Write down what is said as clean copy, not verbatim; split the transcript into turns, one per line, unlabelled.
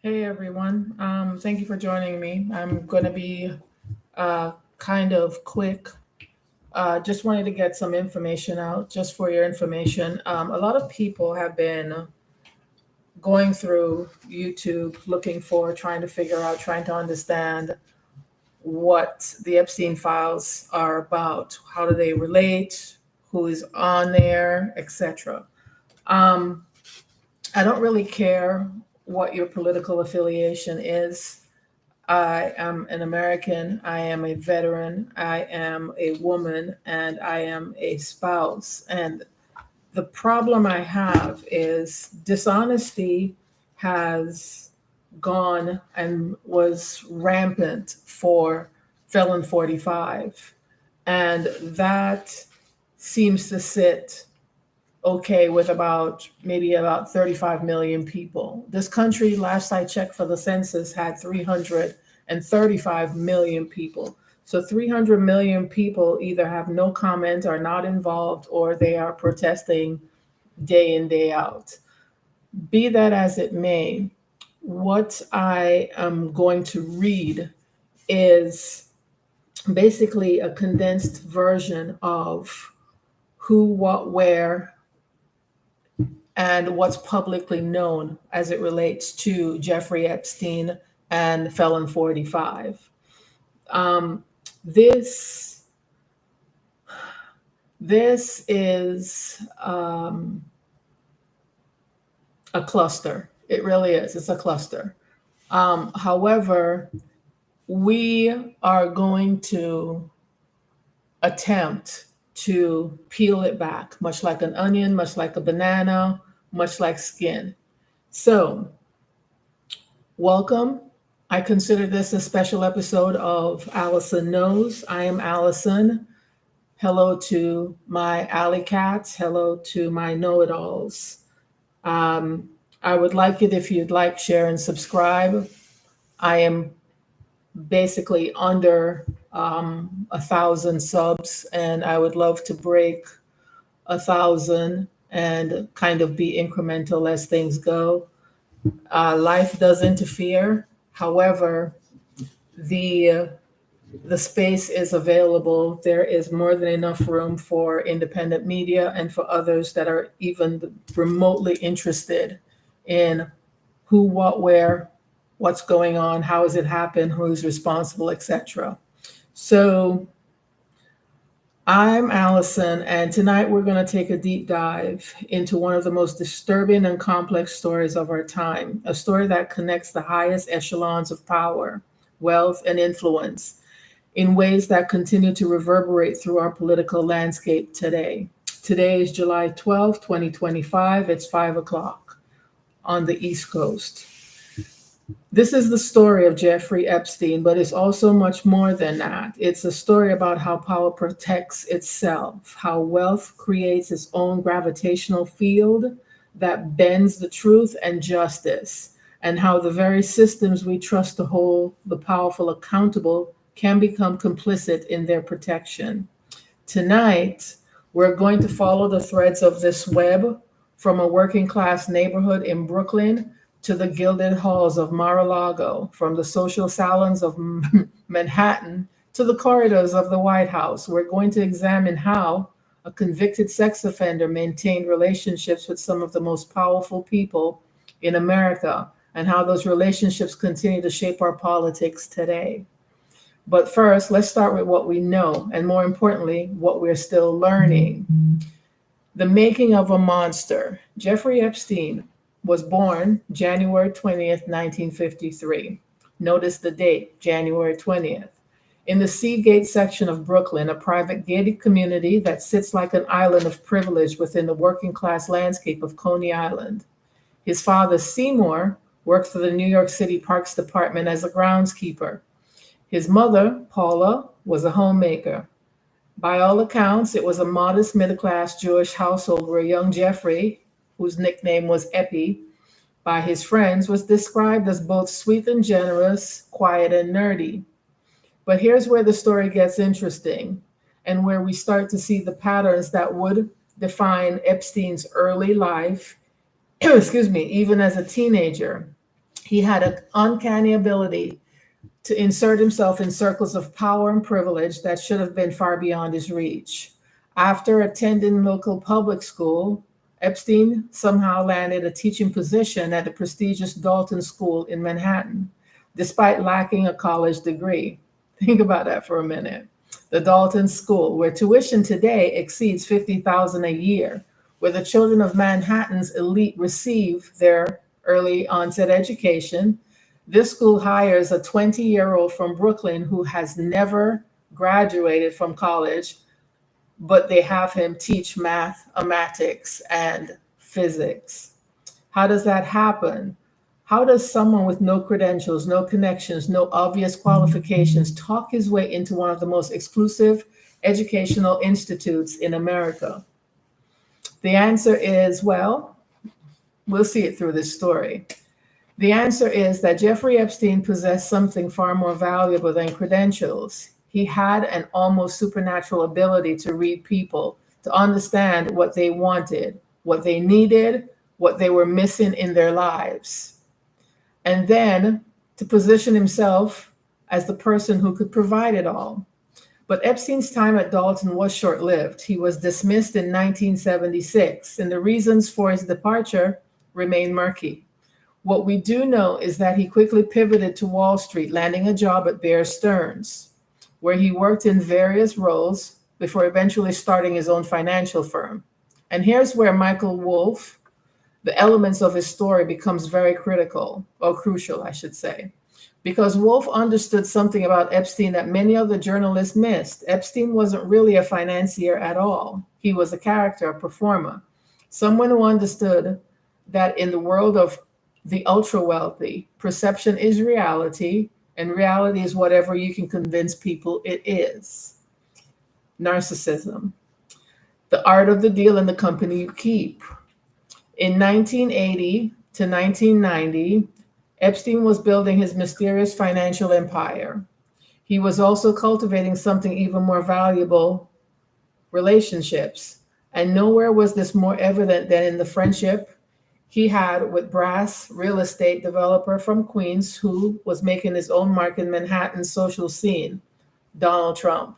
Hey everyone, thank you for joining me. I'm going to be kind of quick. Just wanted to get some information out, just for your information. A lot of people have been going through YouTube looking for, trying to figure out, trying to understand what the Epstein files are about. How do they relate? Who is on there, etc. Um, I don't really care what your political affiliation is. I am an American. I am a veteran. I am a woman and I am a spouse. And the problem I have is dishonesty has gone and was rampant for Felon 45. And that seems to sit okay with maybe about 35 million people. This country, last I checked for the census, had 335 million people. So 300 million people either have no comment, are not involved, or they are protesting day in, day out. Be that as it may, what I am going to read is basically a condensed version of who, what, where, and what's publicly known as it relates to Jeffrey Epstein and Felon 45. Um, this this is a cluster. It really is. It's a cluster. However, we are going to attempt to peel it back, much like an onion, much like a banana, much like skin. So, welcome. I consider this a special episode of Allison Knows. I am Allison. Hello to my alley cats. Hello to my know it alls. Um, I would like it if you'd like, share, and subscribe. I am basically under 1,000 subs, and I would love to break 1,000 and kind of be incremental as things go. Life does interfere. However, the the space is available. There is more than enough room for independent media and for others that are even remotely interested in who, what, where, what's going on, how has it happened, who's responsible, etc. So I'm Allison, and tonight we're going to take a deep dive into one of the most disturbing and complex stories of our time, a story that connects the highest echelons of power, wealth, and influence in ways that continue to reverberate through our political landscape today. Today is July 12th, 2025. It's 5 o'clock on the East Coast. This is the story of Jeffrey Epstein, but it's also much more than that. It's a story about how power protects itself, how wealth creates its own gravitational field that bends the truth and justice, and how the very systems we trust to hold the powerful accountable can become complicit in their protection. Tonight, we're going to follow the threads of this web from a working class neighborhood in Brooklyn to the gilded halls of Mar-a-Lago, from the social salons of Manhattan to the corridors of the White House. We're going to examine how a convicted sex offender maintained relationships with some of the most powerful people in America, and how those relationships continue to shape our politics today. But first, let's start with what we know, and more importantly, what we're still learning. The making of a monster. Jeffrey Epstein was born January 20th, 1953. Notice the date, January 20th. In the Seagate section of Brooklyn, a private gated community that sits like an island of privilege within the working class landscape of Coney Island. His father, Seymour, worked for the New York City Parks Department as a groundskeeper. His mother, Paula, was a homemaker. By all accounts, it was a modest middle class Jewish household where young Jeffrey, whose nickname was Epi by his friends, was described as both sweet and generous, quiet and nerdy. But here's where the story gets interesting, and where we start to see the patterns that would define Epstein's early life, excuse me, even as a teenager. He had an uncanny ability to insert himself in circles of power and privilege that should have been far beyond his reach. After attending local public school, Epstein somehow landed a teaching position at the prestigious Dalton School in Manhattan, despite lacking a college degree. Think about that for a minute. The Dalton School, where tuition today exceeds $50,000 a year, where the children of Manhattan's elite receive their early onset education. This school hires a 20-year-old from Brooklyn who has never graduated from college, but they have him teach mathematics and physics. How does that happen? How does someone with no credentials, no connections, no obvious qualifications talk his way into one of the most exclusive educational institutes in America? The answer is, well, we'll see it through this story. The answer is that Jeffrey Epstein possessed something far more valuable than credentials. He had an almost supernatural ability to read people, to understand what they wanted, what they needed, what they were missing in their lives, and then to position himself as the person who could provide it all. But Epstein's time at Dalton was short lived. He was dismissed in 1976, and the reasons for his departure remain murky. What we do know is that he quickly pivoted to Wall Street, landing a job at Bear Stearns, where he worked in various roles before eventually starting his own financial firm. And here's where Michael Wolff, the elements of his story, becomes very critical, or crucial, I should say, because Wolff understood something about Epstein that many other journalists missed. Epstein wasn't really a financier at all. He was a character, a performer, someone who understood that in the world of the ultra wealthy, perception is reality, and reality is whatever you can convince people it is. Narcissism, the art of the deal and the company you keep. In 1980 to 1990, Epstein was building his mysterious financial empire. He was also cultivating something even more valuable: relationships. And nowhere was this more evident than in the friendship he had with brass real estate developer from Queens who was making his own mark in Manhattan's social scene, Donald Trump.